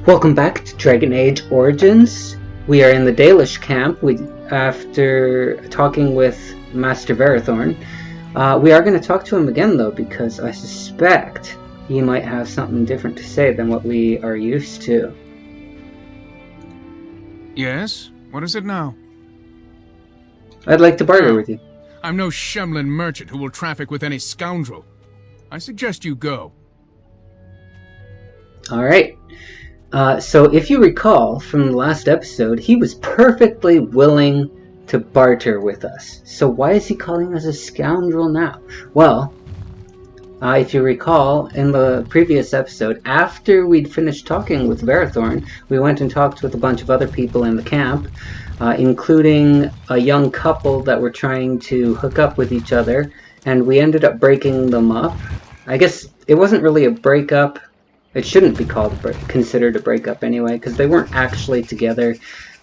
Welcome back to Dragon Age Origins. We are in the Dalish camp. After talking with Master Verathorn, we are going to talk to him again though, because I suspect he might have something different to say than what we are used to. Yes? What is it now? I'd like to barter with you. I'm no Shemlin merchant who will traffic with any scoundrel. I suggest you go. Alright. So if you recall from the last episode, he was perfectly willing to barter with us. So why is he calling us a scoundrel now? Well, if you recall, in the previous episode, after we'd finished talking with Verathorn, we went and talked with a bunch of other people in the camp, including a young couple that were trying to hook up with each other, and we ended up breaking them up. I guess it wasn't really a breakup. It shouldn't be considered a breakup anyway, because they weren't actually together.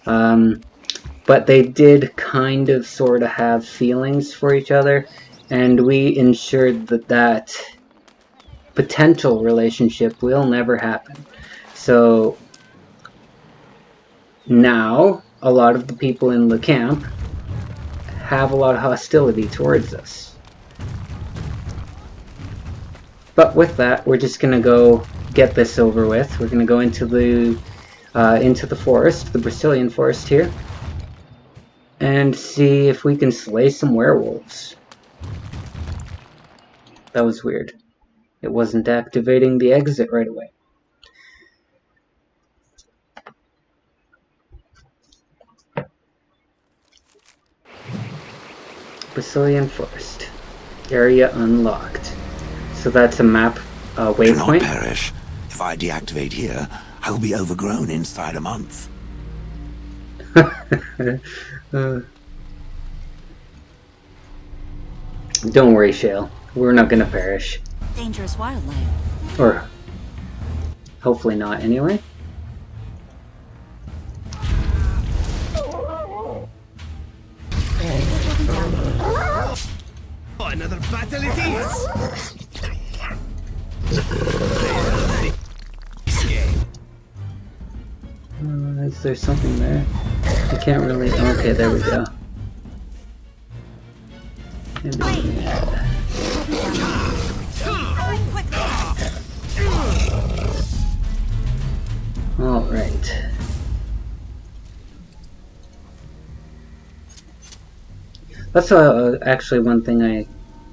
But they did kind of sort of have feelings for each other, and we ensured that potential relationship will never happen. So now a lot of the people in the camp have a lot of hostility towards us. But with that, we're just gonna go get this over with. We're gonna go into the forest, the Brecilian Forest here, and see if we can slay some werewolves. That was weird. It wasn't activating the exit right away. Brecilian Forest. Area unlocked. So that's a map waypoint. Do not perish. If I deactivate here, I will be overgrown inside a month. Don't worry, Shale. We're not gonna perish. Dangerous wildlife. Or hopefully not, anyway. Oh, another battle it is! Is there something there? I can't really... Okay, there we go. Alright. That's actually one thing I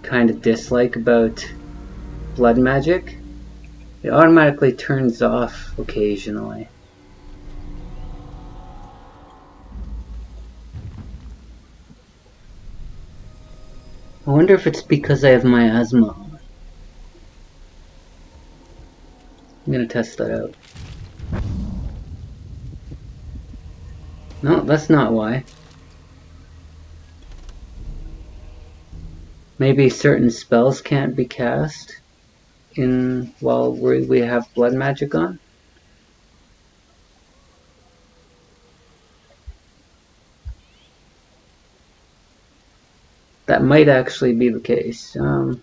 kind of dislike about blood magic. It automatically turns off occasionally. I wonder if it's because I have my asthma on. I'm gonna test that out. No, that's not why. Maybe certain spells can't be cast while we have blood magic on. That might actually be the case. Not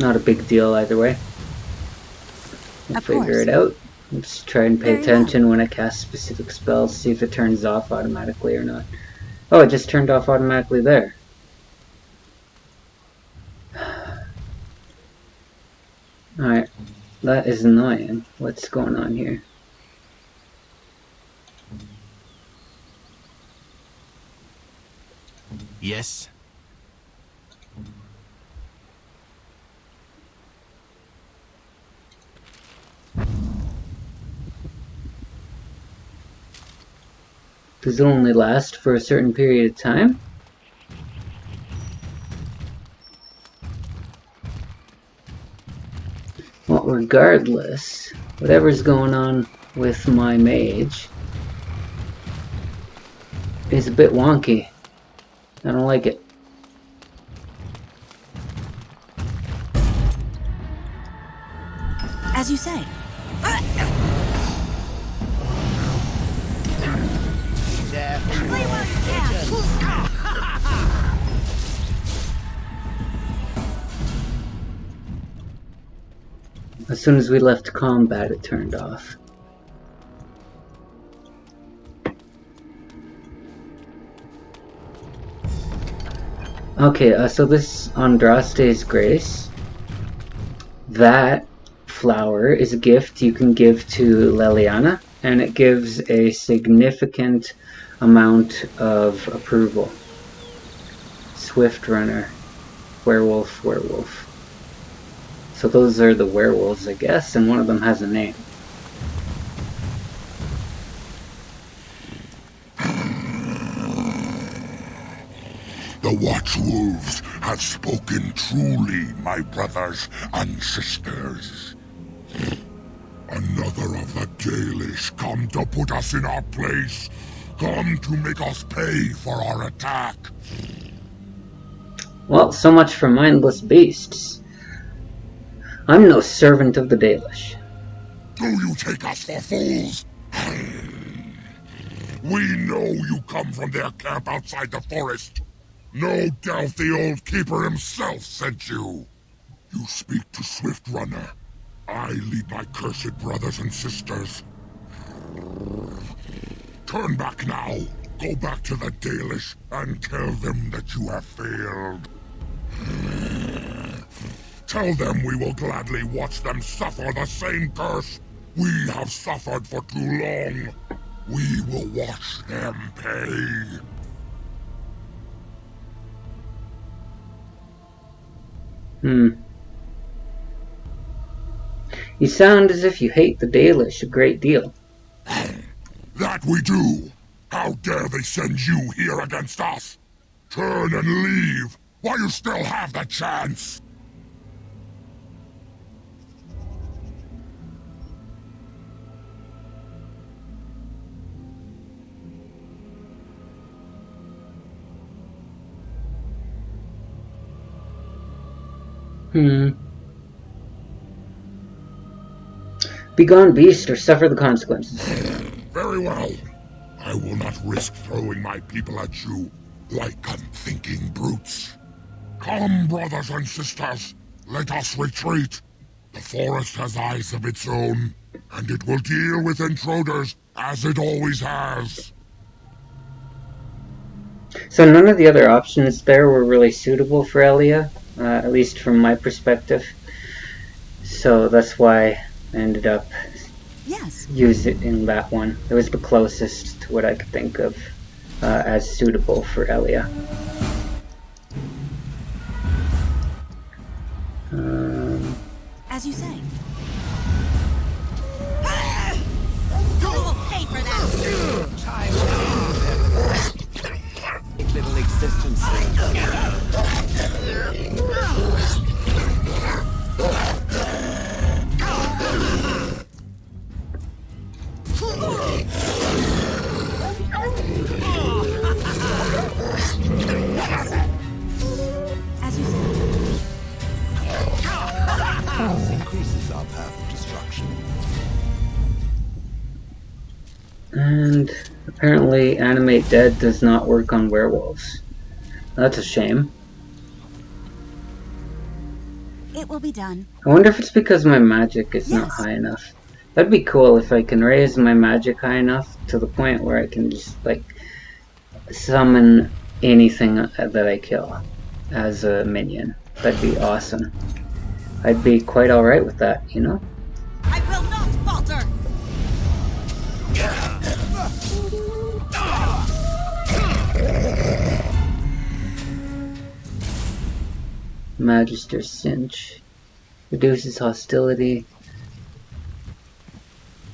a big deal either way. We'll figure it out. Let's try and pay attention when I cast specific spells, see if it turns off automatically or not. Oh, it just turned off automatically there. Alright, that is annoying. What's going on here? Yes. Does it only last for a certain period of time? Well, regardless, whatever's going on with my mage is a bit wonky. I don't like it. As you say. As soon as we left combat, it turned off. Okay, so this Andraste's Grace. That flower is a gift you can give to Leliana, and it gives a significant amount of approval. Swift Runner. Werewolf, werewolf. So those are the werewolves, I guess, and one of them has a name. The Watchwolves have spoken truly, my brothers and sisters. Another of the Dalish come to put us in our place. Come to make us pay for our attack. Well, so much for mindless beasts. I'm no servant of the Dalish. Do you take us for fools? We know you come from their camp outside the forest. No doubt the old keeper himself sent you. You speak to Swift Runner. I lead my cursed brothers and sisters. Turn back now. Go back to the Dalish and tell them that you have failed. Tell them we will gladly watch them suffer the same curse we have suffered for too long. We will watch them pay. You sound as if you hate the Dalish a great deal. That we do. How dare they send you here against us? Turn and leave while you still have the chance. Begone, beast, or suffer the consequences. Very well. I will not risk throwing my people at you like unthinking brutes. Come, brothers and sisters, let us retreat. The forest has eyes of its own, and it will deal with intruders as it always has. So none of the other options there were really suitable for Elia, at least from my perspective. So that's why I ended up using that one. It was the closest to what I could think of as suitable for Elia. As you say. You will pay for that! Little existence. As you say. Increases our path of destruction. And apparently Animate Dead does not work on werewolves. That's a shame. It will be done. I wonder if it's because my magic is not high enough. That'd be cool if I can raise my magic high enough to the point where I can just, like, summon anything that I kill as a minion. That'd be awesome. I'd be quite alright with that, you know? I will not falter! Magister Cinch. Reduces hostility.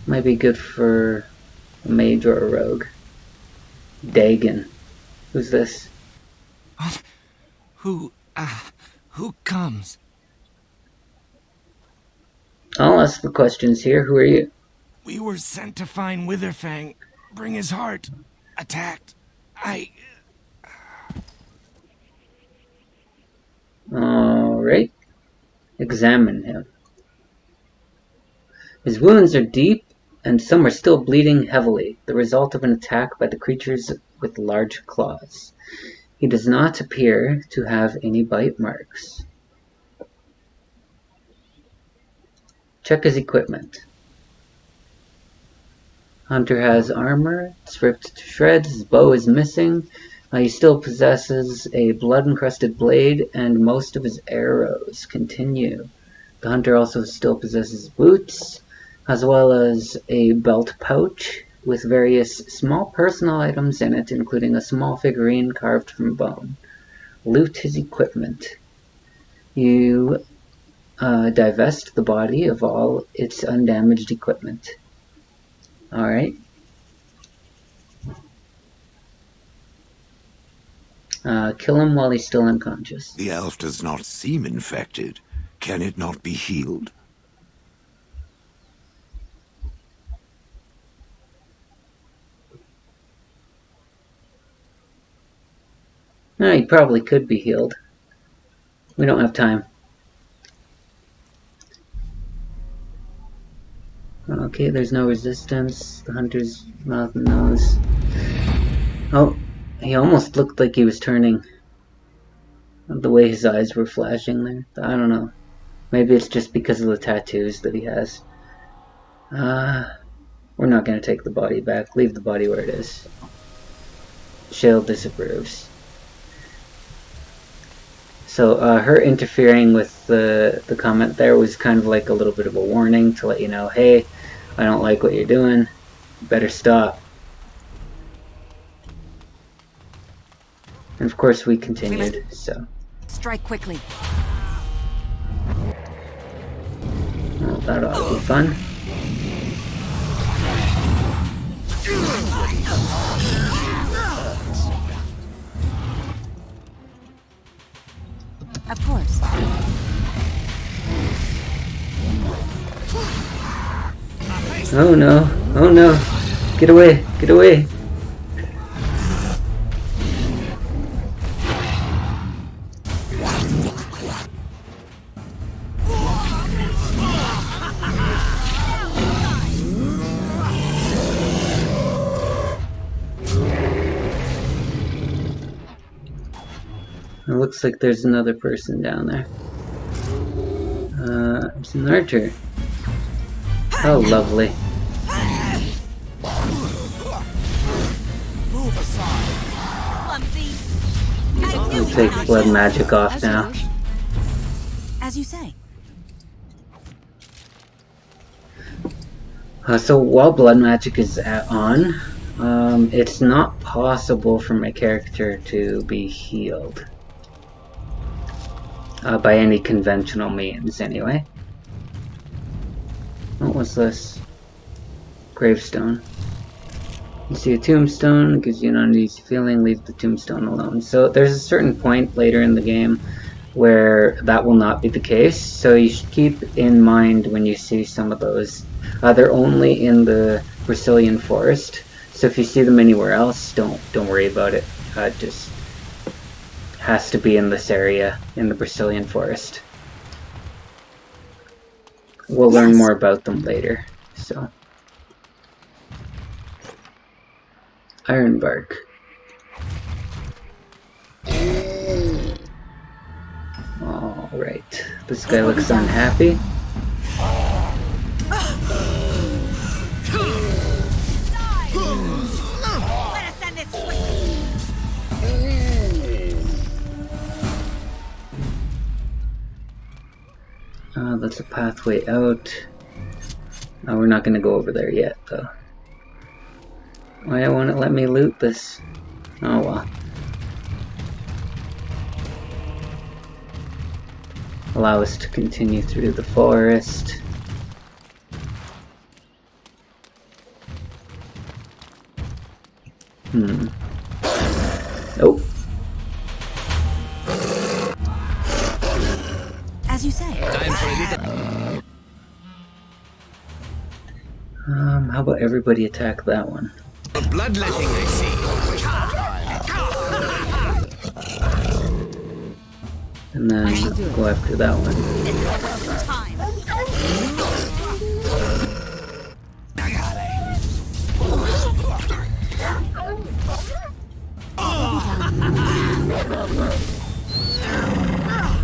Might be good for a mage or a rogue. Dagon. Who's this? Who comes? I'll ask the questions here. Who are you? We were sent to find Witherfang. Bring his heart. Attacked. Alright. Examine him. His wounds are deep, and some are still bleeding heavily, the result of an attack by the creatures with large claws. He does not appear to have any bite marks. Check his equipment. Hunter has armor. It's ripped to shreds. His bow is missing. He still possesses a blood-encrusted blade and most of his arrows. Continue. The hunter also still possesses boots, as well as a belt pouch with various small personal items in it, including a small figurine carved from bone. Loot his equipment. You divest the body of all its undamaged equipment. Alright. Kill him while he's still unconscious. The elf does not seem infected. Can it not be healed? He probably could be healed. We don't have time. Okay, there's no resistance. The hunter's mouth and nose. Oh, he almost looked like he was turning. The way his eyes were flashing there. I don't know. Maybe it's just because of the tattoos that he has. We're not going to take the body back. Leave the body where it is. Shale disapproves. So her interfering with the comment there was kind of like a little bit of a warning to let you know, hey, I don't like what you're doing. Better stop. And of course we continued, so. Strike quickly. Well, that ought to be fun. Of course. Oh no, oh no. Get away, get away. It looks like there's another person down there. It's an archer. Oh, lovely. I'll take blood magic off now. As you say. So while blood magic is on, it's not possible for my character to be healed. By any conventional means, anyway. What was this? Gravestone. You see a tombstone, it gives you an uneasy feeling, leave the tombstone alone. So there's a certain point later in the game where that will not be the case, so you should keep in mind when you see some of those. They're only in the Brecilian Forest, so if you see them anywhere else, don't worry about it. Just has to be in this area, in the Brecilian Forest. We'll learn more about them later, so. Ironbark. Alright, this guy looks unhappy. That's a pathway out. We're not going to go over there yet, though. Why won't it let me loot this? Oh well. Allow us to continue through the forest. Oh. As you say. How about everybody attack that one? Bloodletting, I see. And then go after that one. Time.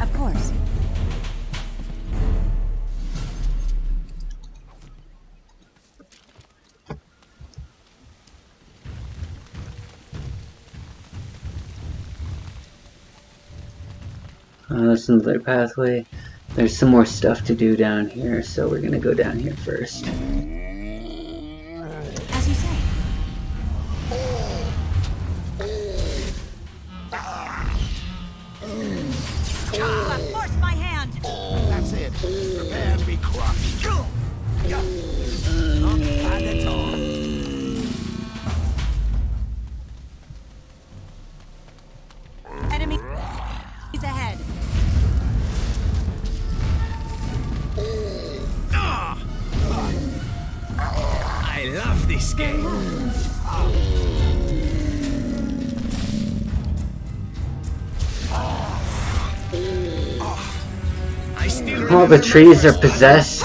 Of course. That's another pathway. There's some more stuff to do down here, so we're gonna go down here first. As you say. Force my hand. That's it. Prepare to be crushed. Not bad at all. Enemy is ahead. I love this game. All the trees are possessed,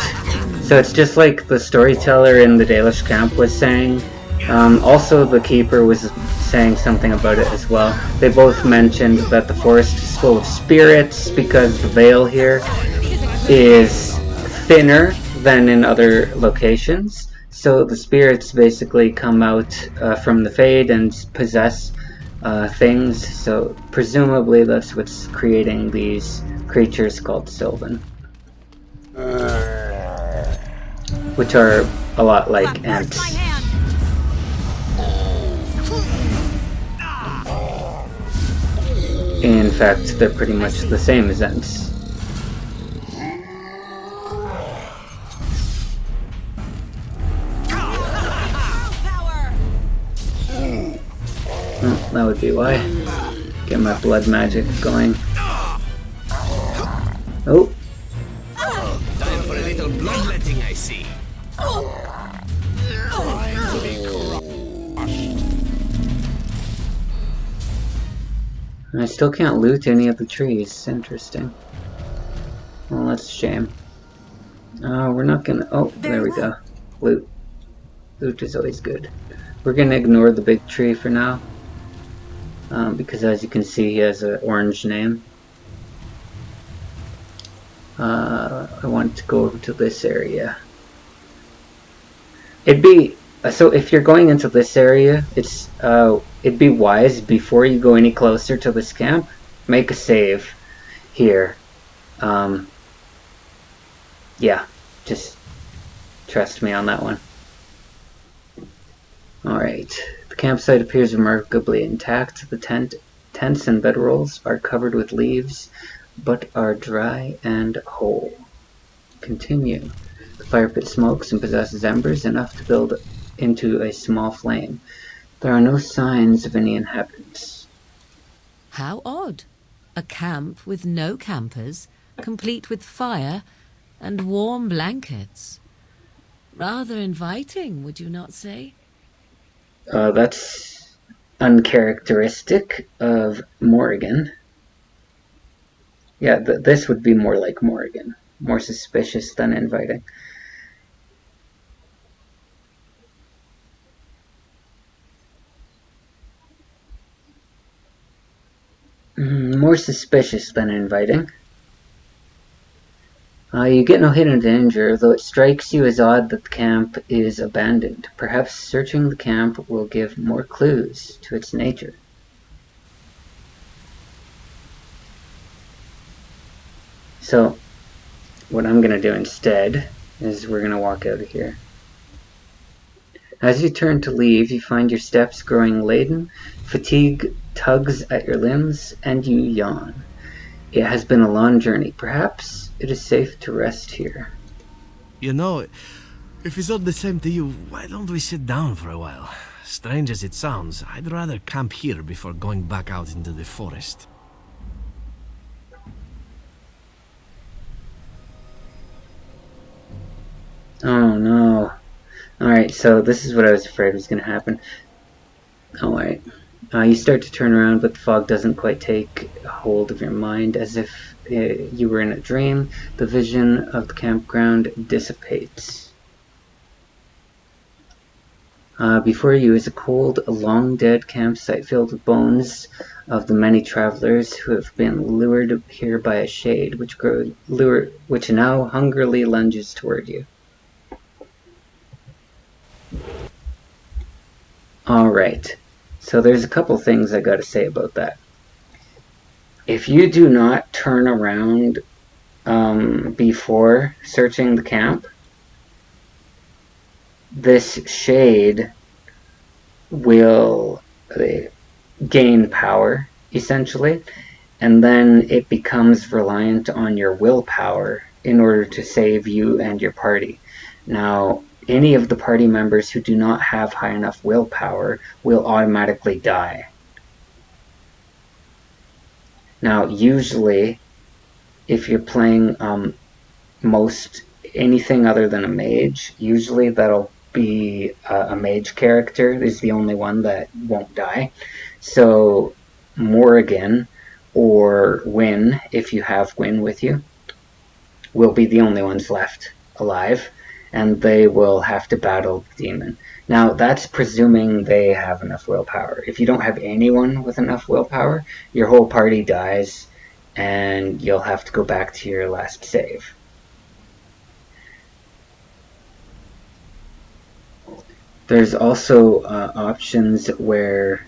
so it's just like the storyteller in the Dalish camp was saying. Also, the keeper was saying something about it as well. They both mentioned that the forest is full of spirits because the veil here is thinner than in other locations. So the spirits basically come out from the Fade and possess things. So presumably that's what's creating these creatures called Sylvan, which are a lot like ants. In fact, they're pretty much the same as ants. Well, that would be why. Get my blood magic going. Oh! Time for a little bloodletting, I see. I still can't loot any of the trees. Interesting. Well, that's a shame. We're not gonna... Oh, there we go. Loot. Loot is always good. We're gonna ignore the big tree for now. Because as you can see, he has an orange name. I want to go over to this area. It'd be... So if you're going into this area, it'd be wise before you go any closer to this camp, make a save here. Yeah, just trust me on that one. Alright, the campsite appears remarkably intact. The tents and bedrolls are covered with leaves, but are dry and whole. Continue. The fire pit smokes and possesses embers enough to build into a small flame. There are no signs of any inhabitants. How odd. A camp with no campers, complete with fire and warm blankets. Rather inviting, would you not say? That's uncharacteristic of Morrigan. Yeah, this would be more like Morrigan. More suspicious than inviting. More suspicious than inviting. You get no hidden danger, though it strikes you as odd that the camp is abandoned. Perhaps searching the camp will give more clues to its nature. So, what I'm going to do instead is we're going to walk out of here. As you turn to leave, you find your steps growing laden, fatigue tugs at your limbs, and you yawn. It has been a long journey. Perhaps it is safe to rest here. You know, if it's all the same to you, why don't we sit down for a while? Strange as it sounds, I'd rather camp here before going back out into the forest. Oh no. Alright, so this is what I was afraid was going to happen. Alright. You start to turn around, but the fog doesn't quite take hold of your mind. As if you were in a dream, the vision of the campground dissipates. Before you is a cold, long-dead campsite filled with bones of the many travelers who have been lured here by a shade, which now hungrily lunges toward you. Alright, so there's a couple things I gotta say about that. if you do not turn around before searching the camp, this shade will gain power, essentially, and then it becomes reliant on your willpower in order to save you and your party. Now, any of the party members who do not have high enough willpower will automatically die. Now, usually, if you're playing anything other than a mage, usually that'll be a mage character is the only one that won't die. So Morrigan or Win, if you have Win with you, will be the only ones left alive, and they will have to battle the demon. Now, that's presuming they have enough willpower. If you don't have anyone with enough willpower, your whole party dies, and you'll have to go back to your last save. There's also options where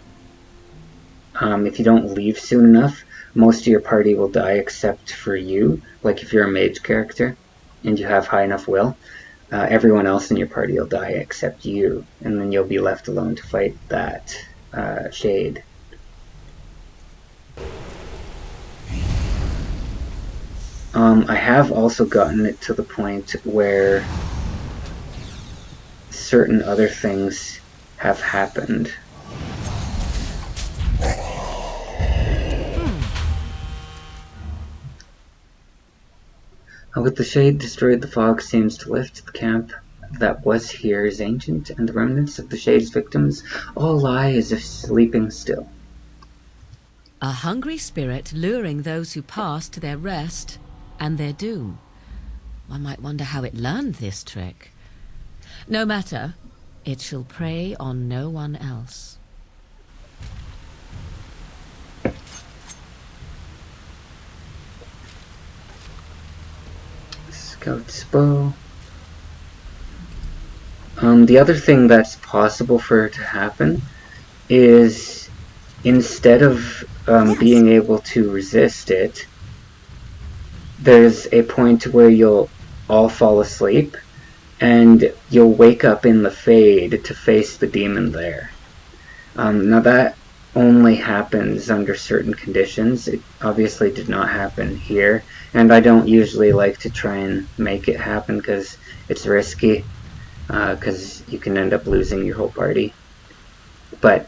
if you don't leave soon enough, most of your party will die except for you. Like if you're a mage character and you have high enough will, everyone else in your party will die except you, and then you'll be left alone to fight that shade. I have also gotten it to the point where certain other things have happened. With the shade destroyed, the fog seems to lift. The camp that was here is ancient, and the remnants of the shade's victims all lie as if sleeping still. A hungry spirit luring those who pass to their rest and their doom. One might wonder how it learned this trick. No matter, it shall prey on no one else. Scout's bow. The other thing that's possible for it to happen is instead of being able to resist it, there's a point where you'll all fall asleep and you'll wake up in the Fade to face the demon there. Now that only happens under certain conditions. It obviously did not happen here, and I don't usually like to try and make it happen because it's risky, because you can end up losing your whole party. But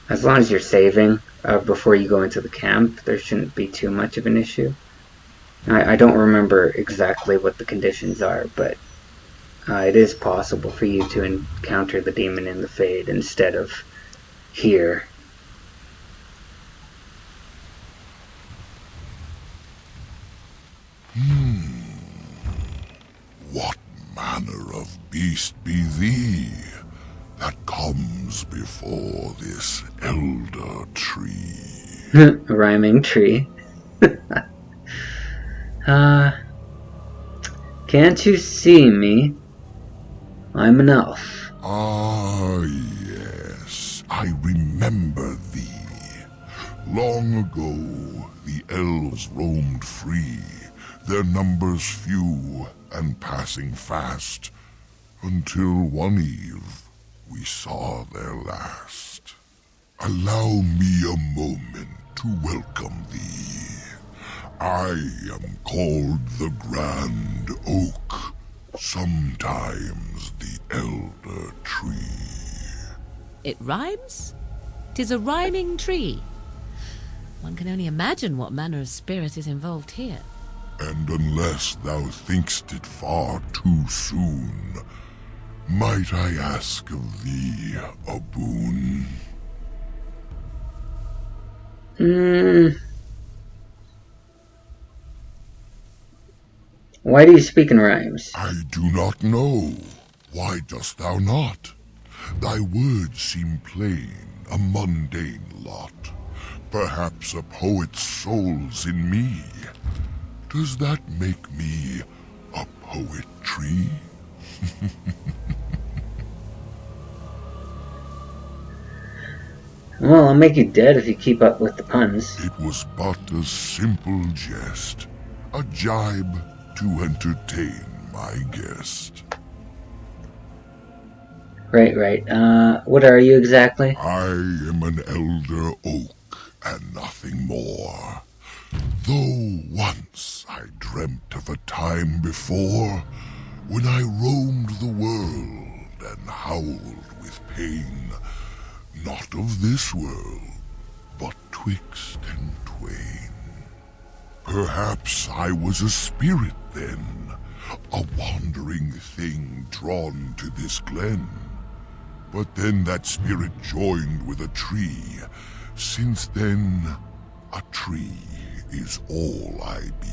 as long as you're saving before you go into the camp, there shouldn't be too much of an issue. I don't remember exactly what the conditions are, but it is possible for you to encounter the demon in the Fade instead of here. What manner of beast be thee that comes before this elder tree? A rhyming tree. Can't you see me? I'm an elf. Ah, yes, I remember thee. Long ago, the elves roamed free, their numbers few and passing fast, until one eve we saw their last. Allow me a moment to welcome thee. I am called the Grand Oak, sometimes the Elder Tree. It rhymes? 'Tis a rhyming tree. One can only imagine what manner of spirit is involved here. And unless thou think'st it far too soon, might I ask of thee a boon? Why do you speak in rhymes? I do not know. Why dost thou not? Thy words seem plain, a mundane lot. Perhaps a poet's soul's in me. Does that make me a poetry? Well, I'll make you dead if you keep up with the puns. It was but a simple jest, a jibe to entertain my guest. Right. What are you exactly? I am an elder oak and nothing more. Though once I dreamt of a time before when I roamed the world and howled with pain, not of this world, but twixt and twain. Perhaps I was a spirit then, a wandering thing drawn to this glen. But then that spirit joined with a tree. Since then, a tree is all I be.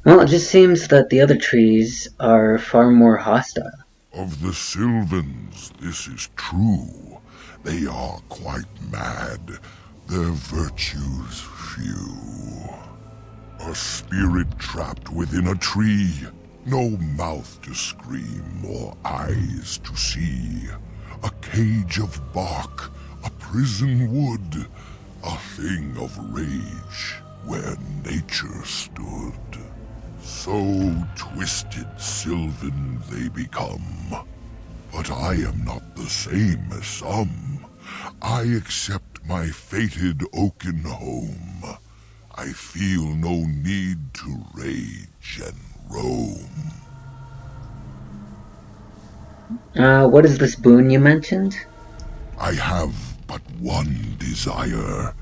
Well, it just seems that the other trees are far more hostile. Of the Sylvans, this is true. They are quite mad, their virtues few. A spirit trapped within a tree, no mouth to scream or eyes to see. A cage of bark, a prison wood, a thing of rage where nature stood. So twisted Sylvan they become. But I am not the same as some. I accept my fated oaken home. I feel no need to rage and roam. What is this boon you mentioned? I have but one desire,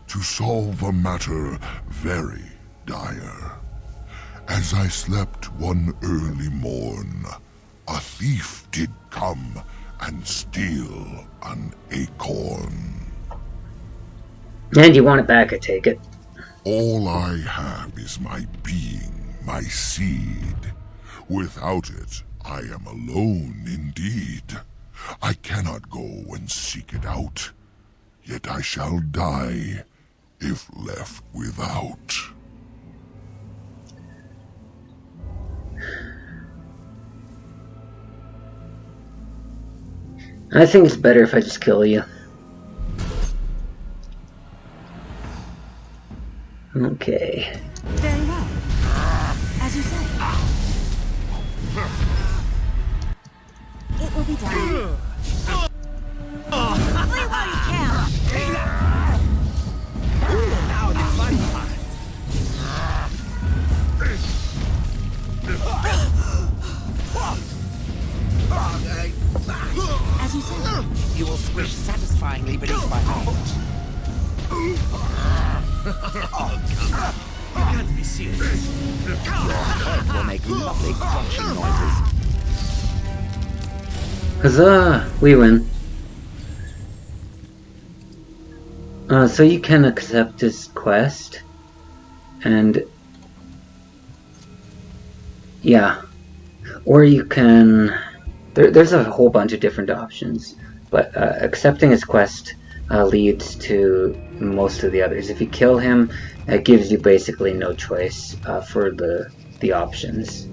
to solve a matter very dire. As I slept one early morn, a thief did come and steal an acorn. And you want it back, I take it. All I have is my being, my seed. Without it, I am alone indeed. I cannot go and seek it out, yet I shall die if left without. I think it's better if I just kill you. Okay. Very well. As you say. It will be done. Flee while you can. Now the fun part. As you say. You will squish satisfyingly beneath my heart. You can't be serious. Your head will make lovely crunching noises. Huzzah! We win. So you can accept this quest. And... yeah. Or you can... There's a whole bunch of different options. But accepting his quest leads to most of the others. If you kill him, it gives you basically no choice for the options.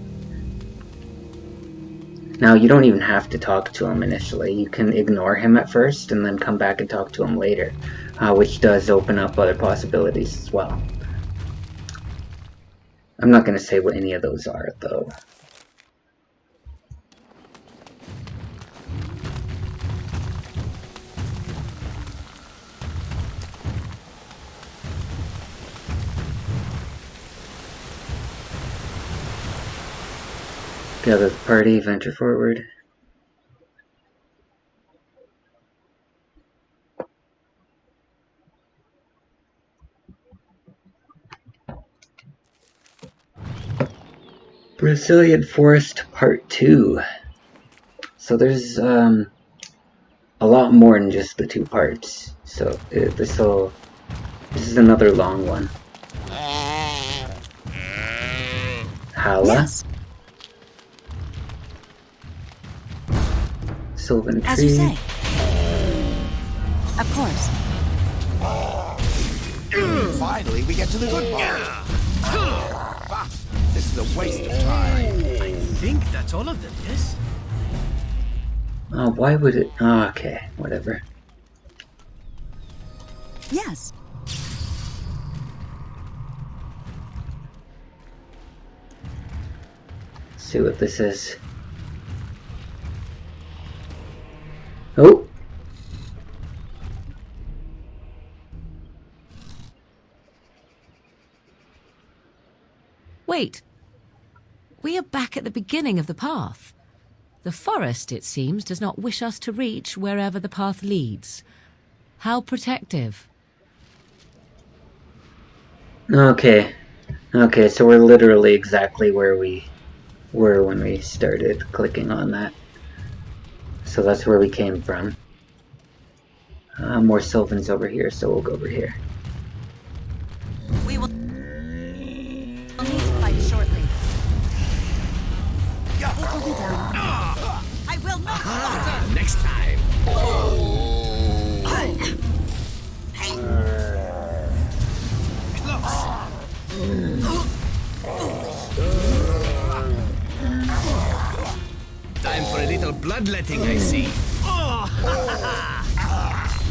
Now, you don't even have to talk to him initially. You can ignore him at first and then come back and talk to him later, which does open up other possibilities as well. I'm not going to say what any of those are, though. Gather the party, venture forward. Brecilian Forest Part 2. So there's a lot more than just the two parts. So this is another long one. Hala. Yes. Sylvan Tree. As you say. Of course. Finally, we get to the good part. This is a waste of time. I think that's all of them, yes? Oh, why would it? Oh, okay, whatever. Yes. Let's see what this is. Oh! Wait. We are back at the beginning of the path. The forest, it seems, does not wish us to reach wherever the path leads. How protective. Okay. Okay, so we're literally exactly where we were when we started clicking on that. So that's where we came from. More Sylvans over here, so we'll go over here. We will need to fight shortly. It will be done. I will not falter. Next time. Time for a little bloodletting, I see.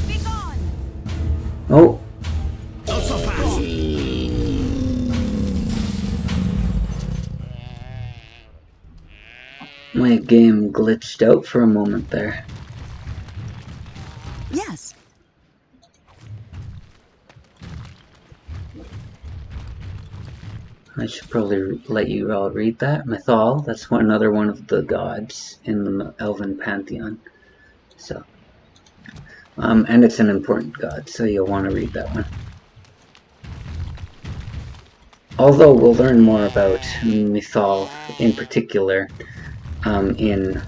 Be gone. Oh! Not so fast. My game glitched out for a moment there. Yes. I should probably let you all read that. Mythal, that's another one of the gods in the Elven pantheon. So, and it's an important god, so you'll want to read that one. Although we'll learn more about Mythal in particular in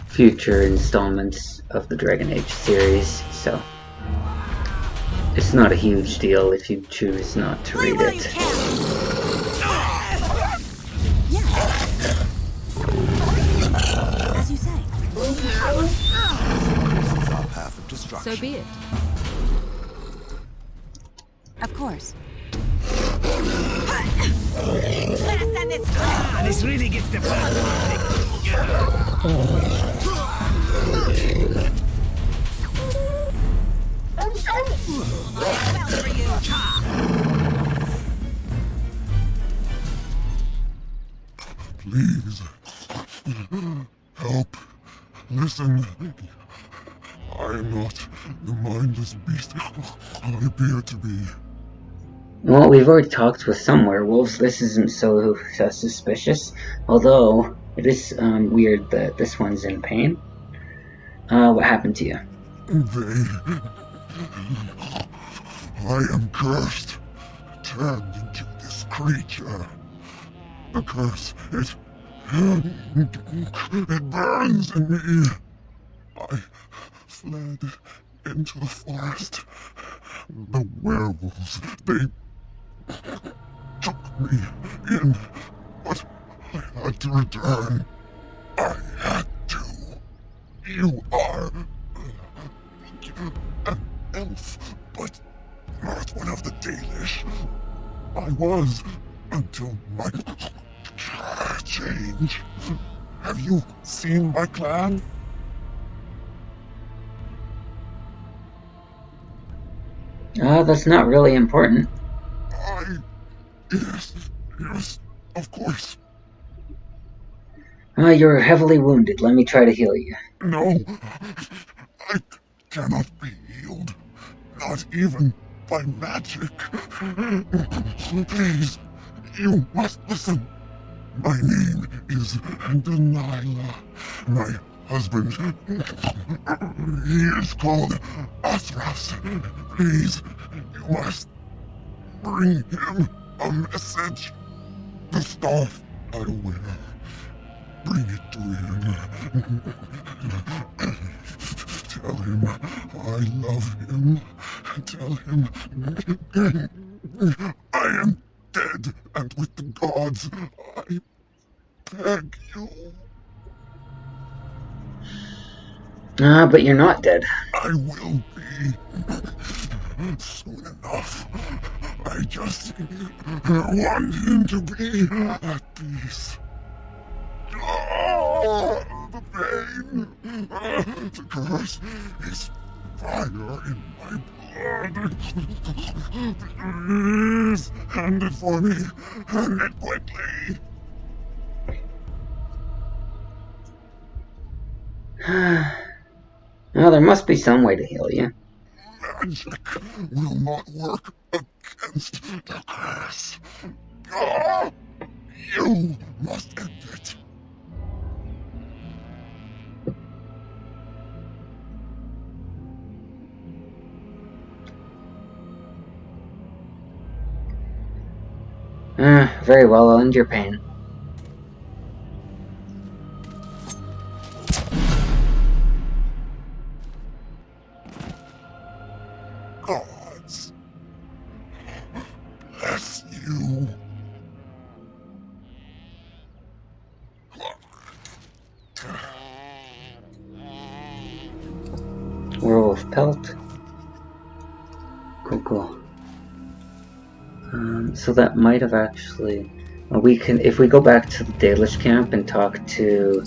future installments of the Dragon Age series, so it's not a huge deal if you choose not to read Where you it. can. Yes. As you say. This is our path of destruction. So be it. Of course. Let us end this. This really gets the blood. Well for you. Please. Help. Listen. I am not the mindless beast I appear to be. Well, we've already talked with some werewolves. This isn't so suspicious. Although, it is weird that this one's in pain. What happened to you? I am cursed. Turned into this creature. The curse, it burns in me. I fled into the forest. The werewolves, they took me in, but I had to return. I had to. You are an elf, but not one of the Dalish. I was until my change. Have you seen my clan? That's not really important. Yes, of course. You're heavily wounded. Let me try to heal you. No, I cannot be healed. Not even by magic. Please, you must listen. My name is Delilah. My husband, he is called Athras. Please, you must bring him a message. The staff I wear. Bring it to him. Tell him I love him. Tell him I am dead and with the gods. I beg you. But you're not dead. I will be. Soon enough. I just want him to be at peace. Oh, the pain. The curse is fire in my blood. Please, hand it for me. Hand it quickly. Well, there must be some way to heal you. Magic will not work against the curse. Ah, you must end it. Very well, I'll end your pain. Gods, bless you. Werewolf pelt. Cool. So that might have actually... we can, if we go back to the Dalish camp and talk to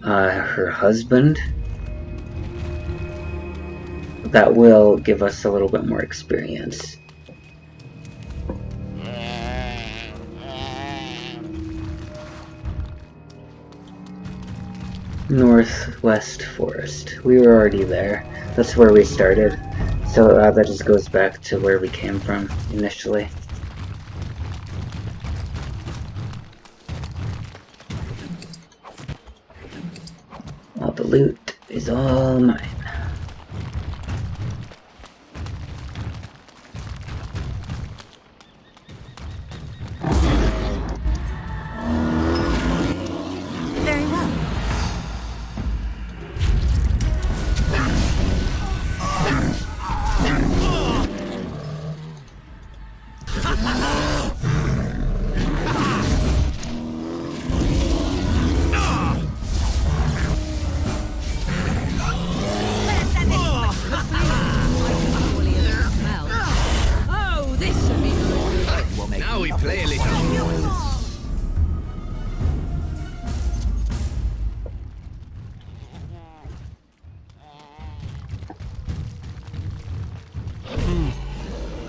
her husband, that will give us a little bit more experience. Northwest Forest. We were already there. That's where we started. So that just goes back to where we came from initially. All the loot is all mine. Very well. Oh, this should be good. Now we play a little.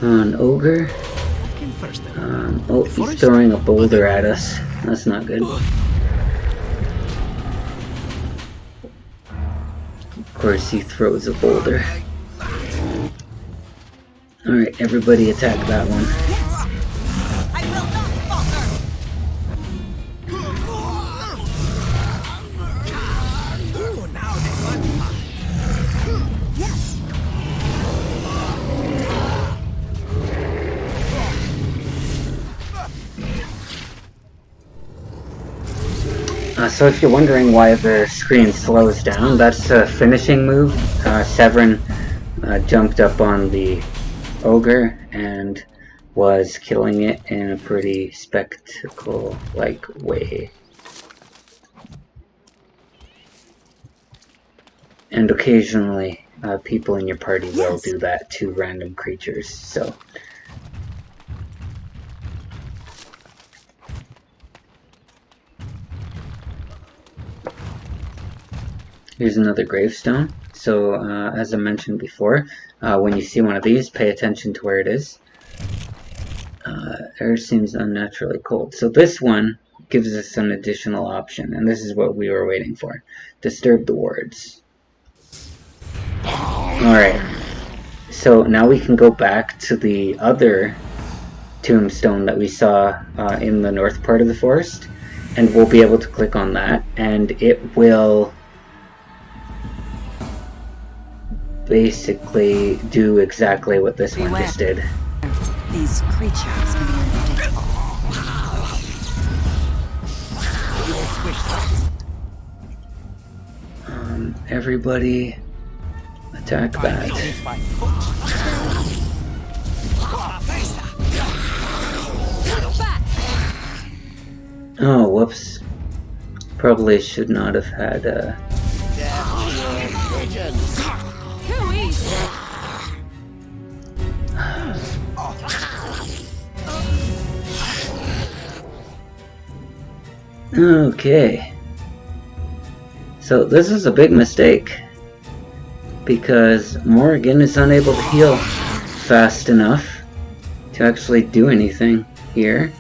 An ogre. Oh, he's throwing a boulder at us. That's not good. Of course he throws a boulder. Alright, everybody attack that one. Yes. I will not falter. Oh, now this one. Yes. So if you're wondering why the screen slows down, that's a finishing move. Zevran jumped up on the ogre and was killing it in a pretty spectacle-like way. And occasionally, people in your party will do that to random creatures, so... Here's another gravestone. So, as I mentioned before, when you see one of these, pay attention to where it is. Air seems unnaturally cold. So this one gives us an additional option, and this is what we were waiting for. Disturb the wards. Alright. So now we can go back to the other tombstone that we saw in the north part of the forest, and we'll be able to click on that, and it will basically do exactly what this one just did. These creatures can be unpredictable. Everybody attack that. Oh, whoops. Probably should not have had Okay. So So this is a big mistake, because Morrigan is unable to heal fast enough to actually do anything here.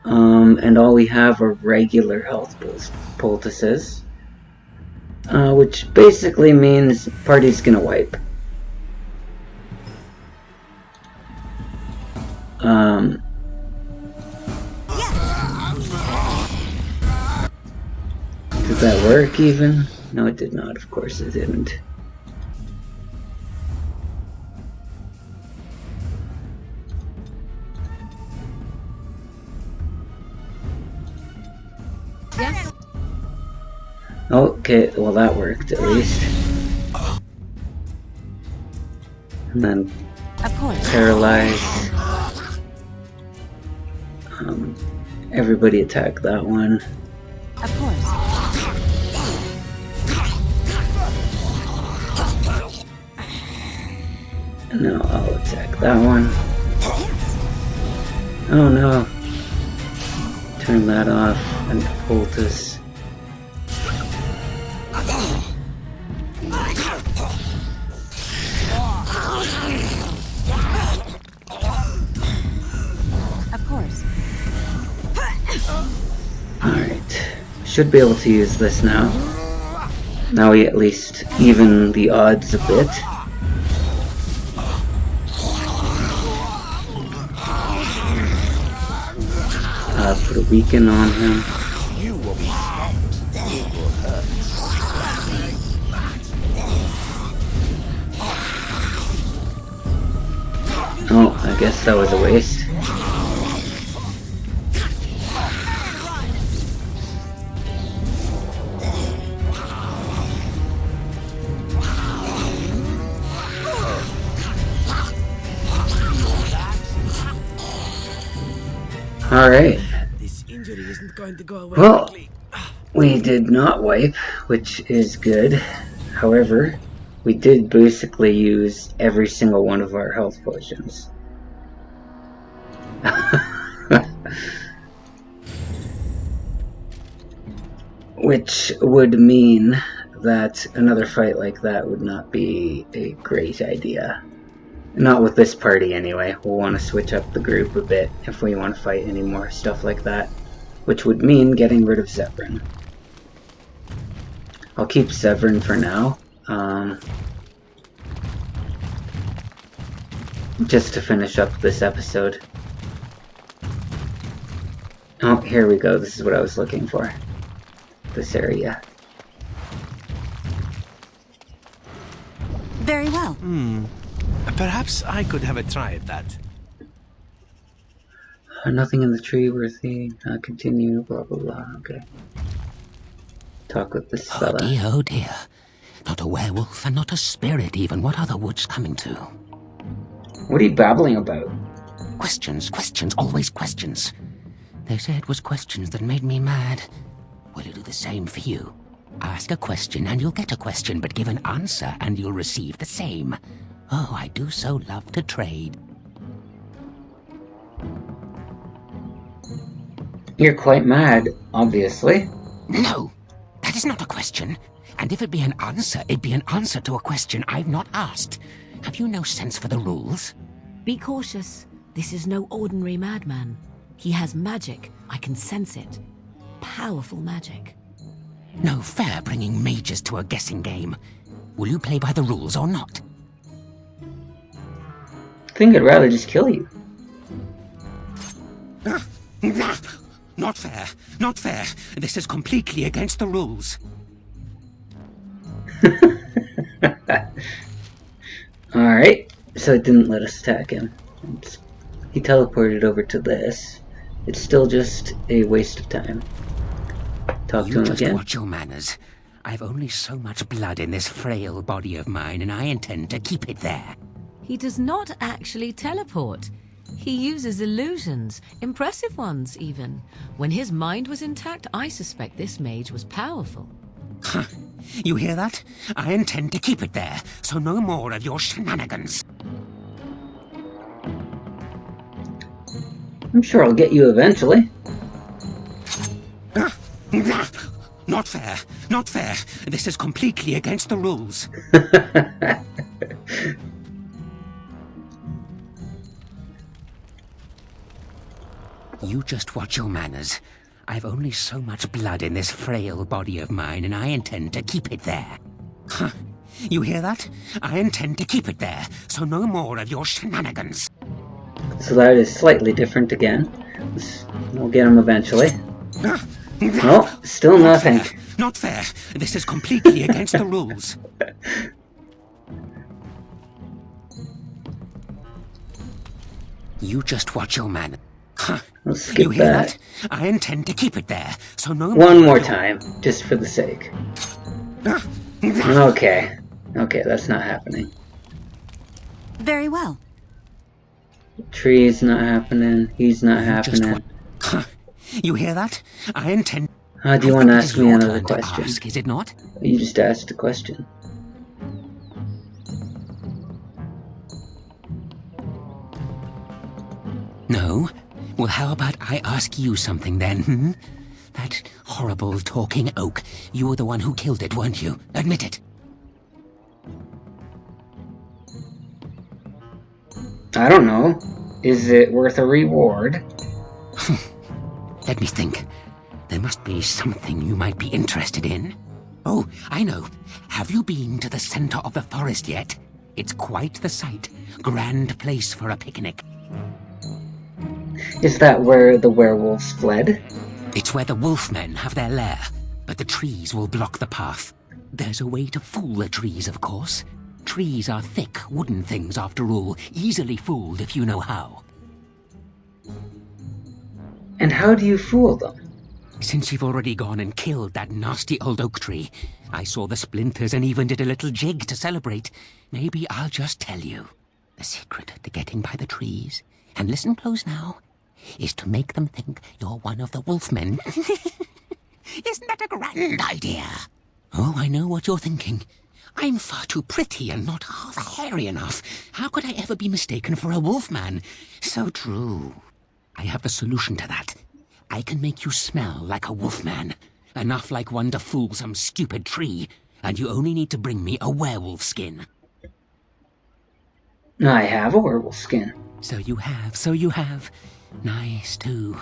And all we have are regular health poultices, which basically means party's gonna wipe. Did that work even? No, it did not. Of course it didn't. Yes. Okay, well that worked at least. And then Of course. paralyze. Everybody attack that one. Of course. No, I'll attack that one. Oh no. Turn that off and poultice. Of course. Alright. Should be able to use this now. Now we at least even the odds a bit. Put a weaken on him. You will be spent. It will hurt. Oh, I guess that was a waste. Alright. This injury isn't going to go away Well, quickly. we did not wipe, which is good. However, we did basically use every single one of our health potions. Which would mean that another fight like that would not be a great idea. Not with this party anyway. We'll want to switch up the group a bit if we want to fight any more stuff like that. Which would mean getting rid of Zevran. I'll keep Zevran for now. Just to finish up this episode. Oh, here we go. This is what I was looking for. This area. Very well. Perhaps I could have a try at that. Nothing in the tree worthy. Continue. Blah blah blah. Okay. Talk with this Oh fella. dear, oh dear. Not a werewolf and not a spirit even. What are the woods coming to? What are you babbling about? Questions, questions, always questions. They say it was questions that made me mad. Will you do the same for you? Ask a question and you'll get a question, but give an answer and you'll receive the same. Oh, I do so love to trade. You're quite mad, obviously. No, that is not a question. And if it be an answer, it'd be an answer to a question I've not asked. Have you no sense for the rules? Be cautious. This is no ordinary madman. He has magic. I can sense it. Powerful magic. No fair bringing mages to a guessing game. Will you play by the rules or not? I think I'd rather just kill you. Not fair. Not fair. This is completely against the rules. Alright, so it didn't let us attack him. He teleported over to this. It's still just a waste of time. Talk to You him just again. watch your manners. I've only so much blood in this frail body of mine, and I intend to keep it there. He does not actually teleport. He uses illusions, impressive ones even. When his mind was intact, I suspect this mage was powerful. You hear that? I intend to keep it there, so no more of your shenanigans. I'm sure I'll get you eventually. Not Not fair. Not fair. This is completely against the rules. You just watch your manners. I've only so much blood in this frail body of mine, and I intend to keep it there. Huh. You hear that? I intend to keep it there, so no more of your shenanigans. So that is slightly different again. We'll get him eventually. Oh, still nothing. Not fair. This is completely against the rules. You just watch your man. Huh. Let's skip you hear that. I intend to keep it there, so no One more time, just for the sake. Okay. Okay, that's not happening. Very well. Tree's not happening. He's not happening. You hear that? I intend... Do you want to ask me another question? Ask, is it not? You just asked a question. No? Well, how about I ask you something then, hmm? That horrible talking oak, you were the one who killed it, weren't you? Admit it. I don't know. Is it worth a reward? Let me think. There must be something you might be interested in. Oh, I know. Have you been to the center of the forest yet? It's quite the sight. Grand place for a picnic. Is that where the werewolves fled? It's where the wolfmen have their lair, but the trees will block the path. There's a way to fool the trees, of course. Trees are thick, wooden things, after all, easily fooled if you know how. And how do you fool them? Since you've already gone and killed that nasty old oak tree, I saw the splinters and even did a little jig to celebrate. Maybe I'll just tell you. The secret to getting by the trees, and listen close now, is to make them think you're one of the wolfmen. Isn't that a grand idea? Oh, I know what you're thinking. I'm far too pretty and not half hairy enough. How could I ever be mistaken for a wolfman? So true. I have the solution to that. I can make you smell like a wolfman. Enough like one to fool some stupid tree. And you only need to bring me a werewolf skin. I have a werewolf skin. So you have. Nice, too.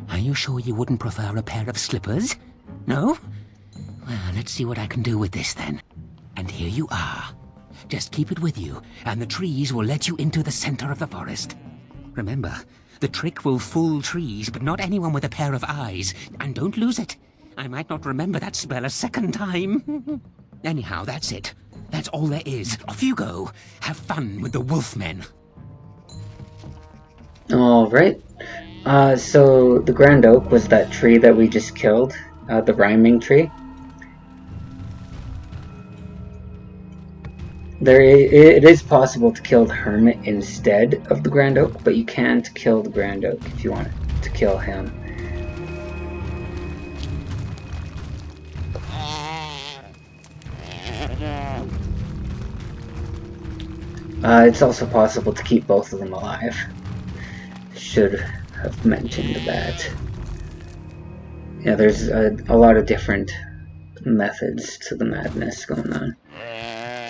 Are you sure you wouldn't prefer a pair of slippers? No? Well, let's see what I can do with this, then. And here you are. Just keep it with you, and the trees will let you into the center of the forest. Remember, the trick will fool trees, but not anyone with a pair of eyes. And don't lose it. I might not remember that spell a second time. Anyhow, that's it. That's all there is. Off you go. Have fun with the wolfmen. Alright. So the grand oak was that tree that we just killed. The rhyming tree. It is possible to kill the hermit instead of the grand oak, but you can't kill the grand oak if you want to kill him. It's also possible to keep both of them alive. Should have mentioned that. Yeah, there's a lot of different methods to the madness going on.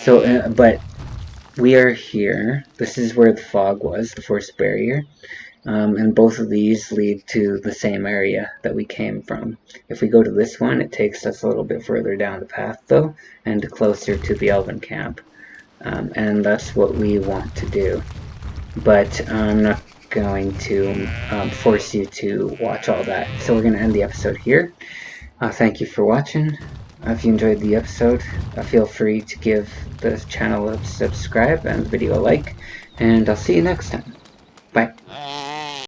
So, but we are here. This is where the fog was, the forest barrier. And both of these lead to the same area that we came from. If we go to this one, it takes us a little bit further down the path, though, and closer to the elven camp. And that's what we want to do. But I'm not going to force you to watch all that. So we're going to end the episode here. Thank you for watching. If you enjoyed the episode, feel free to give the channel a subscribe and the video a like. And I'll see you next time. Bye.